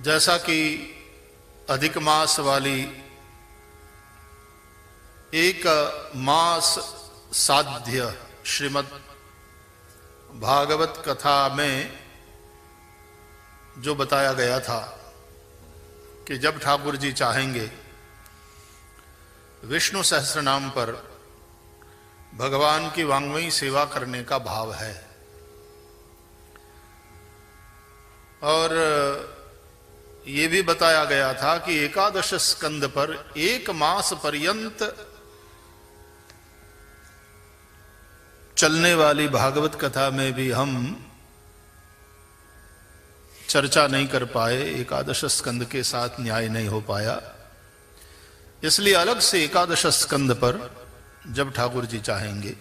जैसा कि अधिक मास वाली एक मास साध्य श्रीमद् भागवत कथा में जो बताया गया था कि जब ठाकुर जी चाहेंगे विष्णु सहस्रनाम पर भगवान की वांग्मयी सेवा करने का भाव है। और ये भी बताया गया था कि एकादश स्कंद पर एक मास पर्यंत चलने वाली भागवत कथा में भी हम चर्चा नहीं कर पाए, एकादश स्कंद के साथ न्याय नहीं हो पाया। इसलिए अलग से एकादश स्कंद पर जब ठाकुर जी चाहेंगे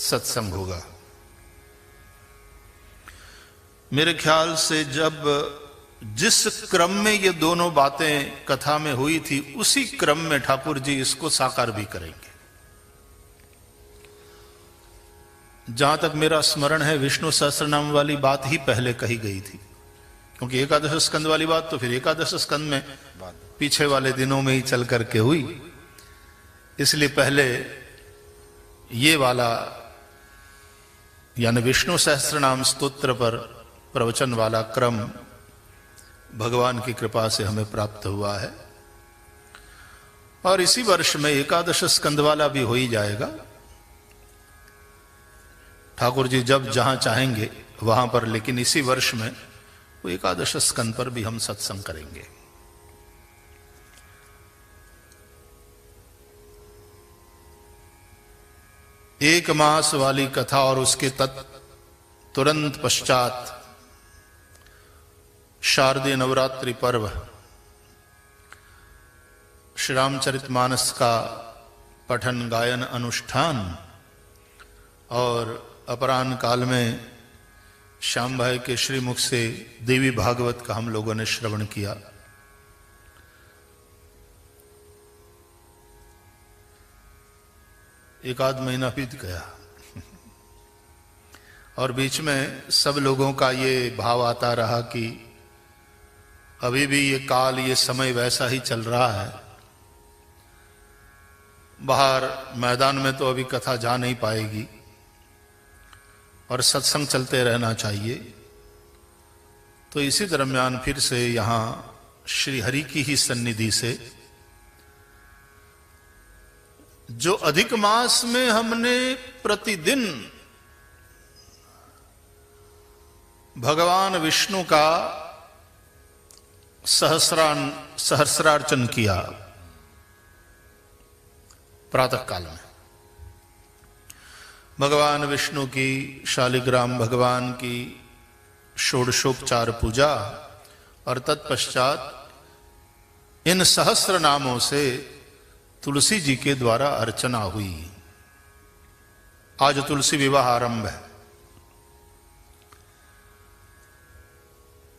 सत्संग होगा। मेरे ख्याल से जब जिस क्रम में ये दोनों बातें कथा में हुई थी उसी क्रम में ठाकुर जी इसको साकार भी करेंगे। जहां तक मेरा स्मरण है विष्णु सहस्रनाम वाली बात ही पहले कही गई थी, क्योंकि एकादश स्कंद वाली बात तो फिर एकादश स्कंद में पीछे वाले दिनों में ही चल करके हुई। इसलिए पहले ये वाला यानी विष्णु सहस्रनाम स्तोत्र पर प्रवचन वाला क्रम भगवान की कृपा से हमें प्राप्त हुआ है। और इसी वर्ष में एकादश स्कंद वाला भी हो ही जाएगा। ठाकुर जी जब जहां चाहेंगे वहां पर, लेकिन इसी वर्ष में वो एकादश स्कंद पर भी हम सत्संग करेंगे। एक मास वाली कथा और उसके तुरंत पश्चात शारदीय नवरात्रि पर्व, श्री रामचरितमानस का पठन गायन अनुष्ठान और अपराह्न काल में श्याम भाई के श्रीमुख से देवी भागवत का हम लोगों ने श्रवण किया। एक आध महीना बीत गया और बीच में सब लोगों का ये भाव आता रहा कि अभी भी ये काल, ये समय वैसा ही चल रहा है। बाहर मैदान में तो अभी कथा जा नहीं पाएगी और सत्संग चलते रहना चाहिए। तो इसी दरम्यान फिर से यहां श्री हरि की ही सन्निधि से जो अधिक मास में हमने प्रतिदिन भगवान विष्णु का सहस्रार्चन किया प्रातः काल में, भगवान विष्णु की शालिग्राम भगवान की षोडशोपचार पूजा और तत्पश्चात इन सहस्र नामों से तुलसी जी के द्वारा अर्चना हुई। आज तुलसी विवाह आरंभ है।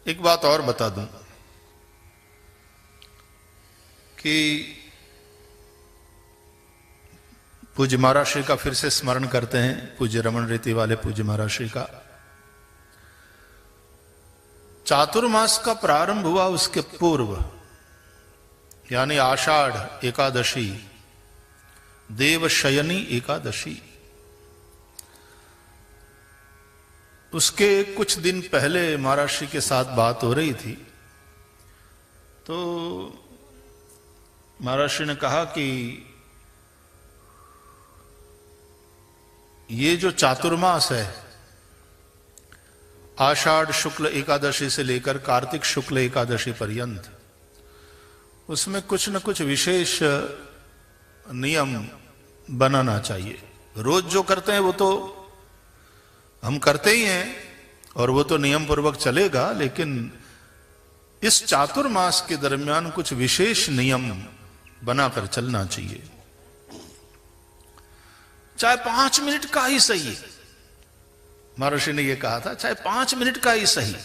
एक बात और बता दूं कि पूज्य महाराज श्री का फिर से स्मरण करते हैं, पूज्य रमन रीति वाले पूज्य महाराज श्री का। चातुर्मास का प्रारंभ हुआ उसके पूर्व, यानी आषाढ़ एकादशी, देवशयनी एकादशी, उसके कुछ दिन पहले महाराज श्री के साथ बात हो रही थी। तो महाराज श्री ने कहा कि ये जो चातुर्मास है, आषाढ़ शुक्ल एकादशी से लेकर कार्तिक शुक्ल एकादशी पर्यंत, उसमें कुछ न कुछ विशेष नियम बनाना चाहिए। रोज जो करते हैं वो तो हम करते ही हैं और वो तो नियम पूर्वक चलेगा, लेकिन इस चातुर्मास के दरमियान कुछ विशेष नियम बनाकर चलना चाहिए। चाहे 5 मिनट का ही सही, महर्षि ने यह कहा था, चाहे 5 मिनट का ही सही,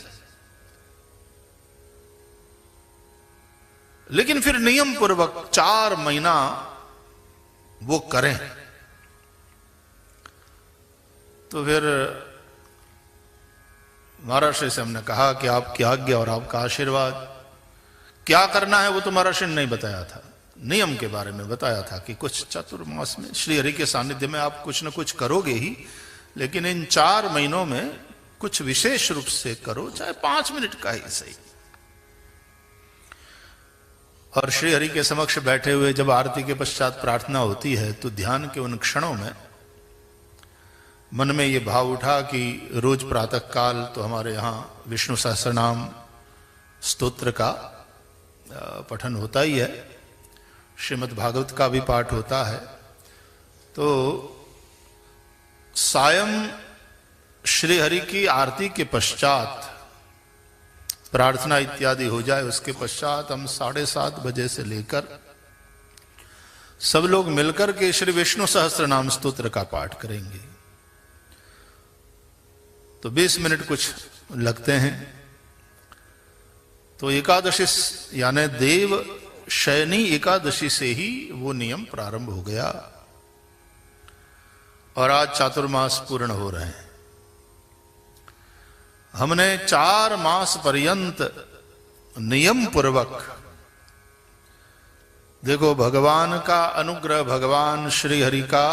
लेकिन फिर नियम पूर्वक 4 महीना वो करें। तो फिर महाराष्ट्र से हमने कहा कि आपकी आज्ञा और आपका आशीर्वाद, क्या करना है वो तो महाराष्ट्र ने नहीं बताया था, नियम के बारे में बताया था कि कुछ चातुर्मास में श्री हरि के सानिध्य में आप कुछ न कुछ करोगे ही, लेकिन इन 4 महीनों में कुछ विशेष रूप से करो, चाहे 5 मिनट का ही सही। और श्री हरि के समक्ष बैठे हुए जब आरती के पश्चात प्रार्थना होती है तो ध्यान के उन क्षणों में मन में ये भाव उठा कि रोज प्रातः काल तो हमारे यहाँ विष्णु सहस्रनाम स्तोत्र का पठन होता ही है, श्रीमद् भागवत का भी पाठ होता है, तो सायं श्री हरि की आरती के पश्चात प्रार्थना इत्यादि हो जाए, उसके पश्चात हम 7:30 बजे से लेकर सब लोग मिलकर के श्री विष्णु सहस्त्रनाम स्तोत्र का पाठ करेंगे। तो 20 मिनट कुछ लगते हैं। तो एकादशी यानी देव शयनी एकादशी से ही वो नियम प्रारंभ हो गया और आज चातुर्मास पूर्ण हो रहे हैं। हमने 4 मास पर्यंत नियम पूर्वक, देखो भगवान का अनुग्रह, भगवान श्री हरि का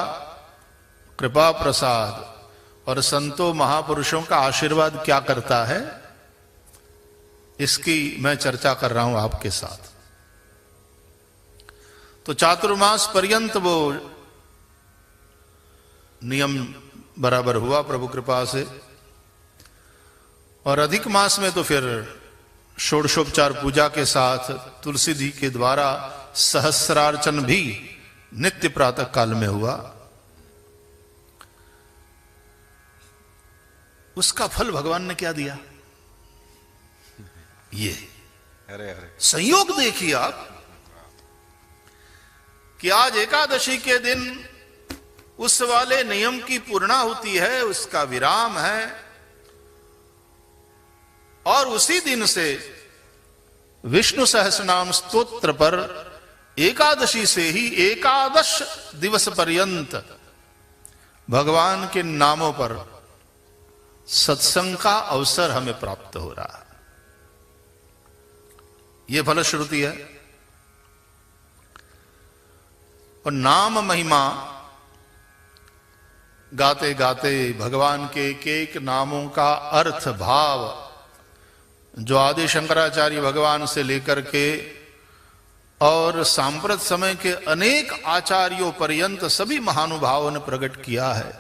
कृपा प्रसाद और संतों महापुरुषों का आशीर्वाद क्या करता है, इसकी मैं चर्चा कर रहा हूं आपके साथ। तो चातुर्मास पर्यंत वो नियम बराबर हुआ प्रभु कृपा से, और अधिक मास में तो फिर षोडशोपचार पूजा के साथ तुलसी जी के द्वारा सहस्रार्चन भी नित्य प्रातः काल में हुआ। उसका फल भगवान ने क्या दिया, ये अरे अरे संयोग देखिए आप कि आज एकादशी के दिन उस वाले नियम की पूर्णाहुति है, उसका विराम है, और उसी दिन से विष्णु सहस्रनाम स्तोत्र पर एकादशी से ही 11 दिवस पर्यंत भगवान के नामों पर सत्संग का अवसर हमें प्राप्त हो रहा है। यह फलश्रुति है। और नाम महिमा गाते गाते भगवान के एक नामों का अर्थ भाव, जो आदि शंकराचार्य भगवान से लेकर के और सांप्रत समय के अनेक आचार्यों पर्यंत सभी महानुभावों ने प्रकट किया है।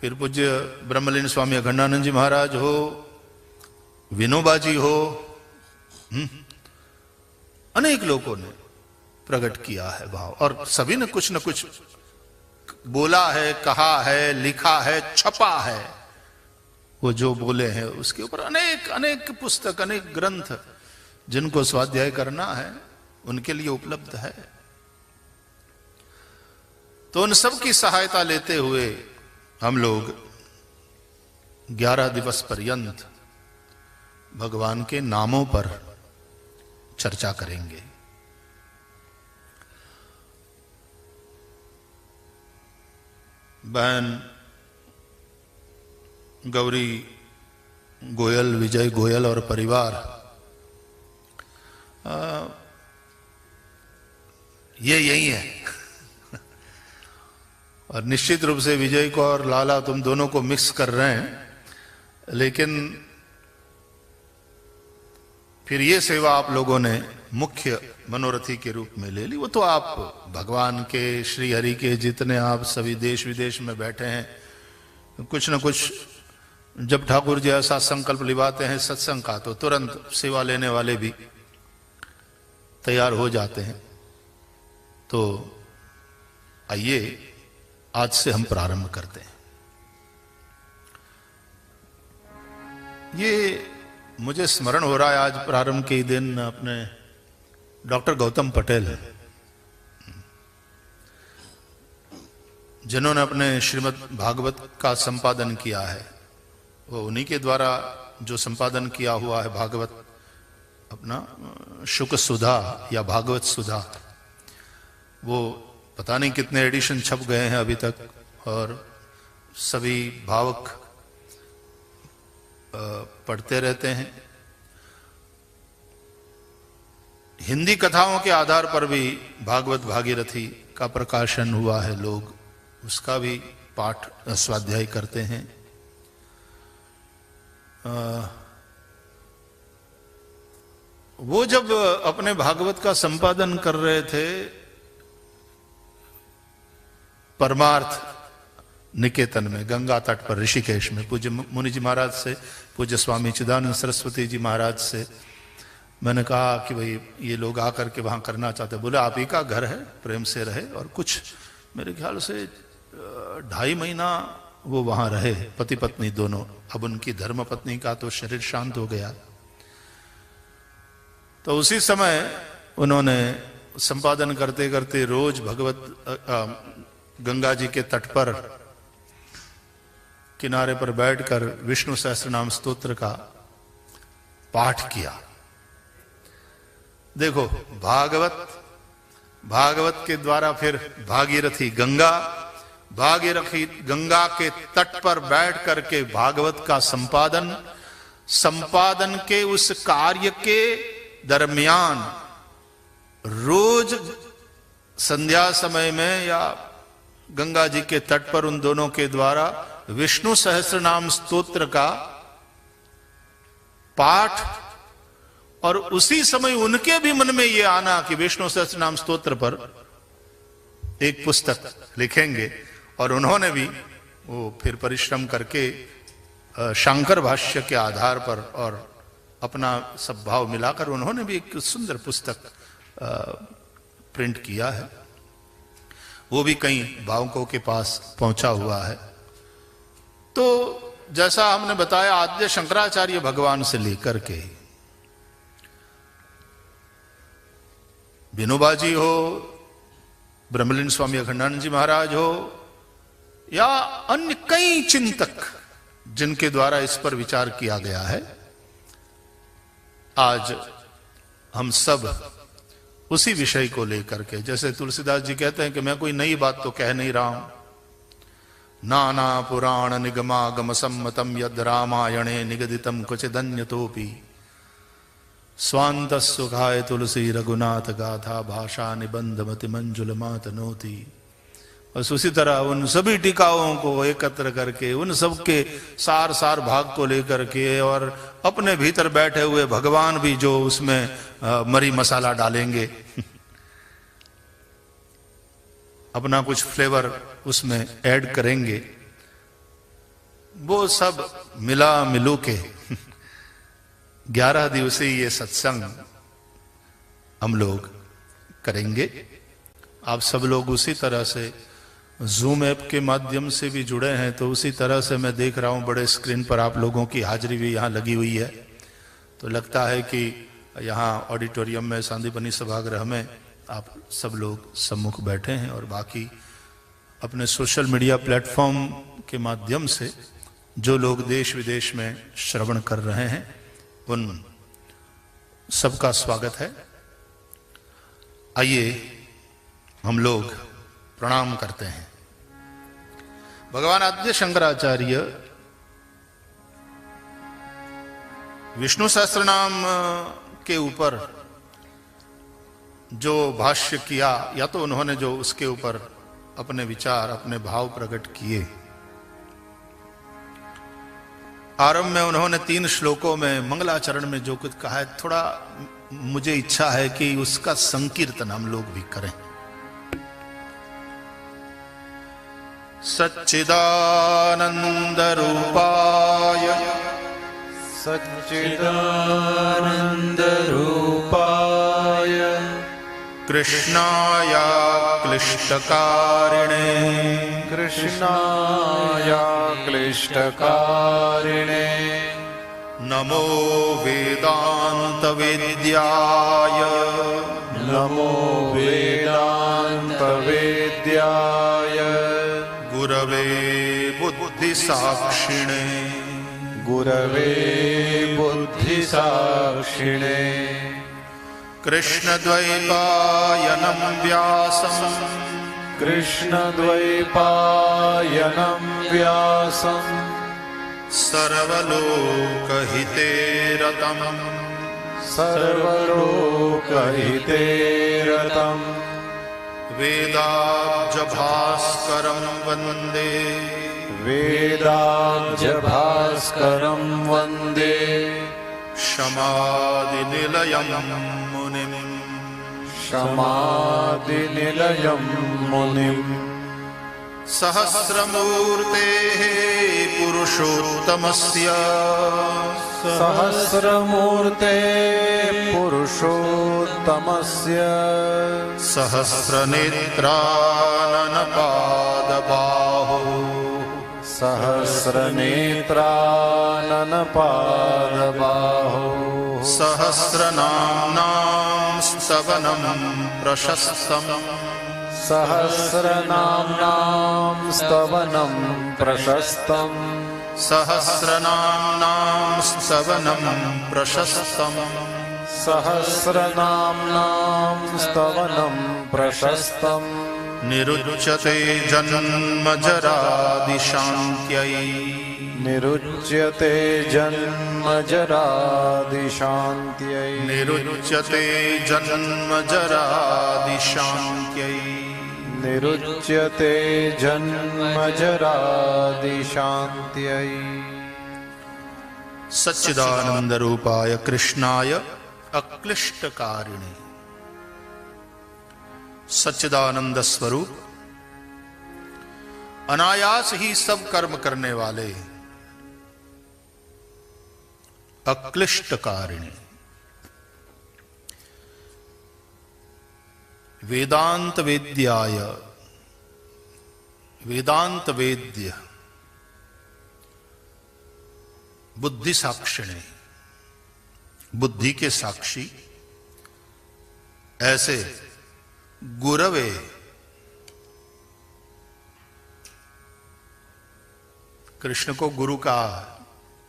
फिर पूज्य ब्रह्मलीन स्वामी अखंडानंद जी महाराज हो, विनोबा जी हो, अनेक लोगों ने प्रकट किया है भाव, और सभी ने कुछ न कुछ बोला है, कहा है, लिखा है, छपा है। वो जो बोले हैं उसके ऊपर अनेक अनेक पुस्तक, अनेक ग्रंथ जिनको स्वाध्याय करना है उनके लिए उपलब्ध है। तो उन सब की सहायता लेते हुए हम लोग 11 दिवस पर्यंत भगवान के नामों पर चर्चा करेंगे। बहन गौरी गोयल, विजय गोयल और परिवार ये यही है। और निश्चित रूप से विजय को और लाला तुम दोनों को मिक्स कर रहे हैं, लेकिन फिर ये सेवा आप लोगों ने मुख्य मनोरथी के रूप में ले ली। वो तो आप भगवान के, श्री हरि के जितने आप सभी देश विदेश में बैठे हैं, कुछ न कुछ जब ठाकुर जी ऐसा संकल्प लिवाते हैं सत्संग का, तो तुरंत सेवा लेने वाले भी तैयार हो जाते हैं। तो आइए आज से हम प्रारंभ करते हैं। ये मुझे स्मरण हो रहा है आज प्रारंभ के दिन अपने डॉक्टर गौतम पटेल जिन्होंने अपने श्रीमद् भागवत का संपादन किया है, वो उन्हीं के द्वारा जो संपादन किया हुआ है भागवत, अपना शुक सुधा या भागवत सुधा, वो पता नहीं कितने एडिशन छप गए हैं अभी तक, और सभी भावक पढ़ते रहते हैं। हिंदी कथाओं के आधार पर भी भागवत भागीरथी का प्रकाशन हुआ है, लोग उसका भी पाठ स्वाध्याय करते हैं। वो जब अपने भागवत का संपादन कर रहे थे परमार्थ निकेतन में, गंगा तट पर ऋषिकेश में, पूज्य मुनि जी महाराज से, पूज्य स्वामी चिदानंद सरस्वती जी महाराज से मैंने कहा कि भाई ये लोग आकर के वहां करना चाहते। बोले आप ही का घर है, प्रेम से रहे। और कुछ मेरे ख्याल से 2.5 महीना वो वहां रहे, पति पत्नी दोनों। अब उनकी धर्म पत्नी का तो शरीर शांत हो गया। तो उसी समय उन्होंने संपादन करते करते रोज गंगा जी के तट पर किनारे पर बैठकर विष्णु सहस्त्रनाम स्तोत्र का पाठ किया। देखो, भागवत के द्वारा फिर भागीरथी गंगा, भागीरथी गंगा के तट पर बैठ करके भागवत का संपादन के उस कार्य के दरमियान रोज संध्या समय में या गंगा जी के तट पर उन दोनों के द्वारा विष्णु सहस्त्रनाम स्तोत्र का पाठ, और उसी समय उनके भी मन में यह आना कि विष्णु सहस्त्रनाम स्तोत्र पर एक पुस्तक लिखेंगे। और उन्होंने भी वो फिर परिश्रम करके शांकर भाष्य के आधार पर और अपना सब भाव मिलाकर उन्होंने भी एक सुंदर पुस्तक प्रिंट किया है। वो भी कई भावकों के पास पहुंचा हुआ है। तो जैसा हमने बताया, आद्य शंकराचार्य भगवान से लेकर के विनोबा जी हो, ब्रह्मलीन स्वामी अखंडानंद जी महाराज हो, या अन्य कई चिंतक जिनके द्वारा इस पर विचार किया गया है, आज हम सब उसी विषय को लेकर के, जैसे तुलसीदास जी कहते हैं कि मैं कोई नई बात तो कह नहीं रहा हूं, नाना पुराण निगमागम सम्मतम यद रामायणे निगदितम क्वचिदन्यतोपि स्वांत सुखाय तुलसी रघुनाथ गाथा भाषा निबंध मति मंजुल मात नोती। बस उसी तरह उन सभी टीकाओं को एकत्र करके, उन सब के सार भाग को लेकर के, और अपने भीतर बैठे हुए भगवान भी जो उसमें मरी मसाला डालेंगे अपना कुछ फ्लेवर उसमें ऐड करेंगे, वो सब मिला मिलू के 11 दिवसीय ये सत्संग हम लोग करेंगे। आप सब लोग उसी तरह से जूम ऐप के माध्यम से भी जुड़े हैं, तो उसी तरह से मैं देख रहा हूं बड़े स्क्रीन पर आप लोगों की हाजिरी भी यहां लगी हुई है। तो लगता है कि यहां ऑडिटोरियम में, सांदीपनी सभागृह में आप सब लोग सम्मुख बैठे हैं, और बाकी अपने सोशल मीडिया प्लेटफॉर्म के माध्यम से जो लोग देश विदेश में श्रवण कर रहे हैं, उन सबका स्वागत है। आइए हम लोग प्रणाम करते हैं। भगवान आद्य शंकराचार्य विष्णु सहस्त्रनाम के ऊपर जो भाष्य किया, या तो उन्होंने जो उसके ऊपर अपने विचार, अपने भाव प्रकट किए, आरंभ में उन्होंने 3 श्लोकों में मंगलाचरण में जो कुछ कहा है, थोड़ा मुझे इच्छा है कि उसका संकीर्तन हम लोग भी करें। सच्चिदानंद रूपाय सच्चिदानंद रूपाय कृष्णाय क्लिष्टकारिणे कृष्णाय क्लिष्टकारिणे नमो वेदांत वेद्याय नमो वेदांत वेद्याय गुरवे बुद्धि साक्षिणे गुरवे बुद्धि साक्षिणे कृष्णद्वैपायनं व्यासं कृष्णद्वैपायनं व्यासं सर्वलोकहिते रतम् सर्वलोकहिते रतम् वेदाब्जभास्करं वन्दे वेदाब्जभास्करं वन्दे शमादिनिलयं मुनिम् शमादिनिलयं मुनिम् सहस्रमूर्तेः पुरुषोत्तमस्य सहस्रमूर्ते पुरुषोत्तमस्य सहस्रनेत्राननपादबाहो सहस्रनेत्राननपादबाहो सहस्रनाम्नां स्तवनं प्रशस्तम् सहस्रनाम्नां स्तवनं प्रशस्तम् सहस्रनाम्नां स्तवनं प्रशस्तम् सहस्रनाम्नां स्तवनं प्रशस्तम् निरुच्यते जन्मजरादिशान्त्यै निरुच्यते जन्मजरादिशान्त्यै निरुच्यते जन्मजरादिशान्त्यै निरुच्यते जन्मजरादिशान्त्यै सच्चिदानंद रूपाय कृष्णाय अक्लिष्टकारिणे सच्चिदानंद स्वरूप अनायास ही सब कर्म करने वाले अक्लिष्टकारिणे वेदांत वेद्याय वेदांत वेद्य बुद्धि साक्षिणे बुद्धि के साक्षी ऐसे गुरवे कृष्ण को गुरु का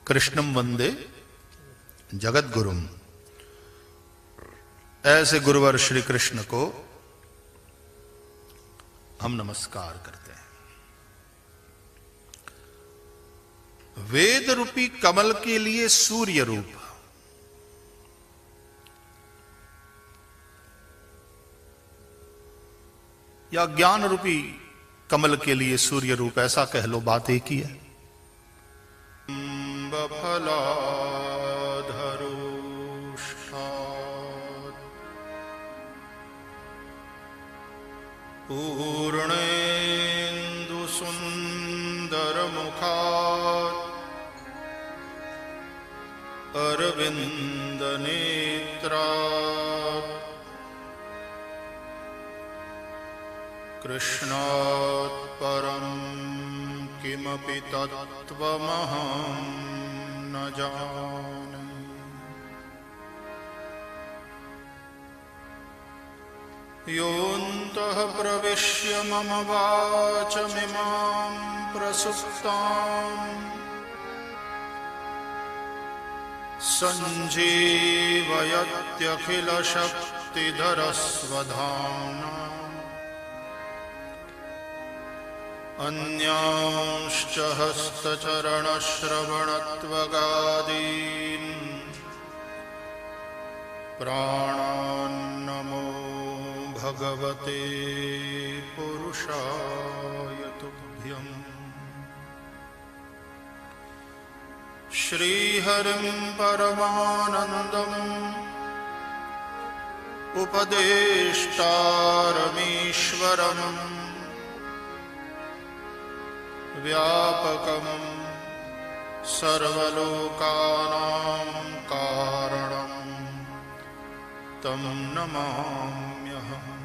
कृष्णम वंदे जगत गुरुम ऐसे गुरुवर श्री कृष्ण को हम नमस्कार करते हैं। वेद रूपी कमल के लिए सूर्य रूप या ज्ञान रूपी कमल के लिए सूर्य रूप ऐसा कह लो, बात एक ही है। पूर्णेन्दु सुंदर मुखात् अरविंद नेत्रात् कृष्णात् परं किमपि तत्त्वमहं न जाने। योऽन्तः प्रविश्य मम वाचमिमां प्रसुप्ताम् सञ्जीवयत्यखिलशक्तिधरस्वधाम्ना अन्यांश्च हस्तचरणश्रवणत्वगादीन् प्राणान्नमो भगवते पुरुषाय तुभ्यम्। श्रीहरिं परमानन्दम् उपदेष्टारमीश्वरम् व्यापकं सर्वलोकानां कारणं तं नमाम्यहम्।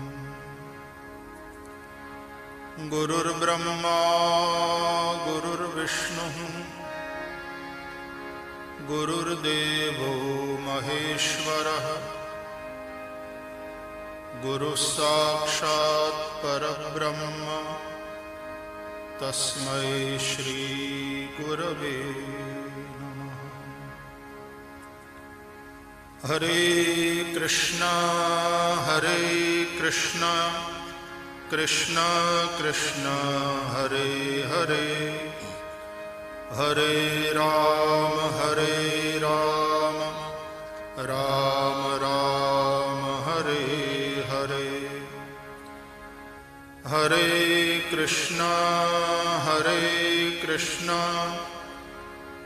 गुरुर्ब्रह्मा गुरुर्विष्णुः गुरुर्देवो महेश्वरः गुरुः साक्षात् परब्रह्म तस्मै श्री गुरवे नमः। हरे कृष्णा कृष्ण कृष्ण हरे हरे हरे राम राम राम हरे हरे, हरे कृष्णा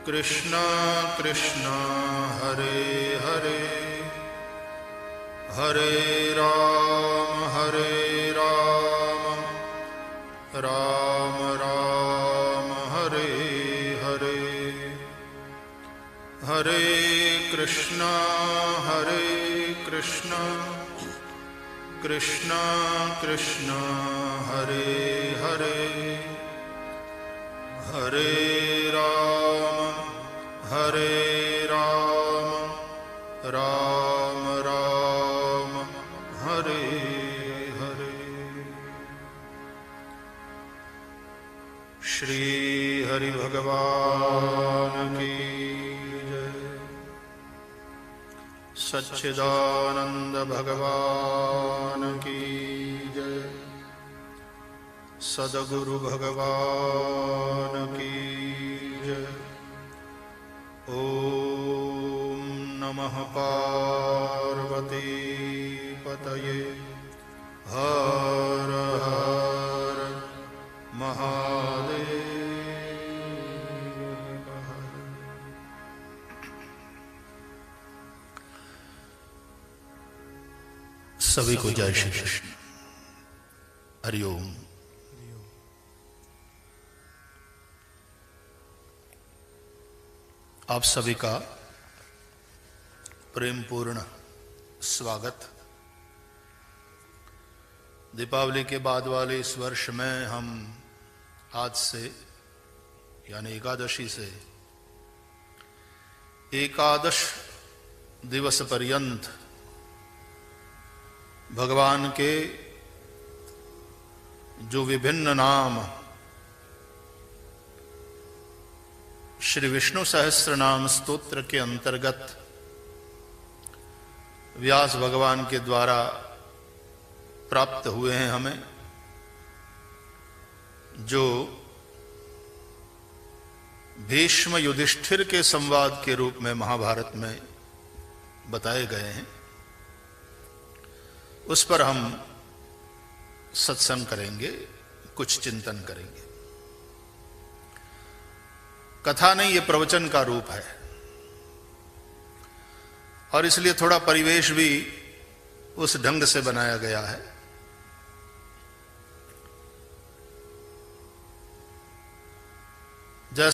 कृष्णा कृष्णा हरे हरे, हरे राम राम राम हरे हरे, हरे कृष्णा कृष्णा कृष्णा हरे हरे, हरे राम राम राम हरे हरे। श्री हरि भगवान की जय। सच्चिदानंद भगवान की जय। सद्गुरु भगवान की जय। ओम नमः पार्वती पतये, हर हर महादेव। सभी को जय श्री कृष्ण। हरिओम। आप सभी का प्रेम पूर्ण स्वागत। दीपावली के बाद वाले इस वर्ष में हम आज से यानी एकादशी से एकादश दिवस पर्यंत भगवान के जो विभिन्न नाम श्री विष्णु सहस्त्र नाम स्तोत्र के अंतर्गत व्यास भगवान के द्वारा प्राप्त हुए हैं हमें, जो भीष्म युधिष्ठिर के संवाद के रूप में महाभारत में बताए गए हैं, उस पर हम सत्संग करेंगे, कुछ चिंतन करेंगे। कथा नहीं, ये प्रवचन का रूप है और इसलिए थोड़ा परिवेश भी उस ढंग से बनाया गया है।